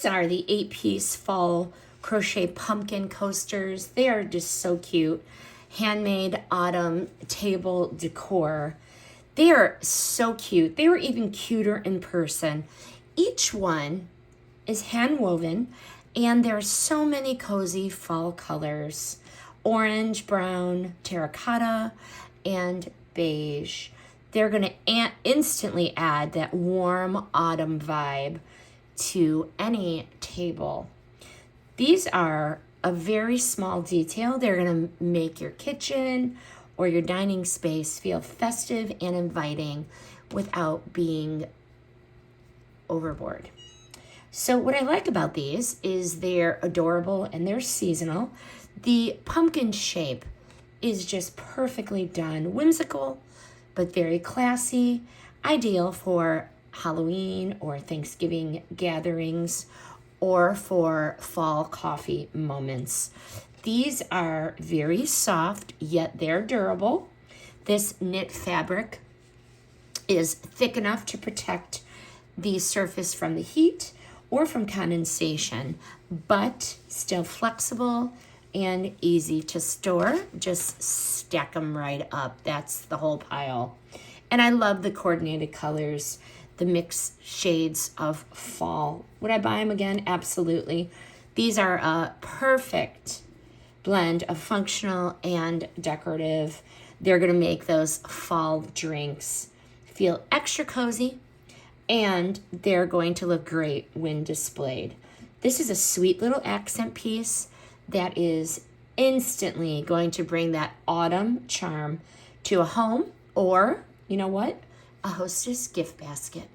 These are the 8-piece fall crochet pumpkin coasters. They are just so cute. Handmade autumn table decor. They are so cute. They were even cuter in person. Each one is hand woven, and there are so many cozy fall colors. Orange, brown, terracotta, and beige. They're gonna instantly add that warm autumn vibe to any table. These are a very small detail. They're gonna make your kitchen or your dining space feel festive and inviting without being overboard. So what I like about these is they're adorable and they're seasonal. The pumpkin shape is just perfectly done, whimsical, but very classy, ideal for Halloween or Thanksgiving gatherings or for fall coffee moments. These are very soft, yet they're durable. This knit fabric is thick enough to protect the surface from the heat or from condensation, but still flexible and easy to store. Just stack them right up. That's the whole pile. And I love the coordinated colors, the mixed shades of fall. Would I buy them again? Absolutely. These are a perfect blend of functional and decorative. They're gonna make those fall drinks feel extra cozy, and they're going to look great when displayed. This is a sweet little accent piece that is instantly going to bring that autumn charm to a home, or, you know what, a hostess gift basket.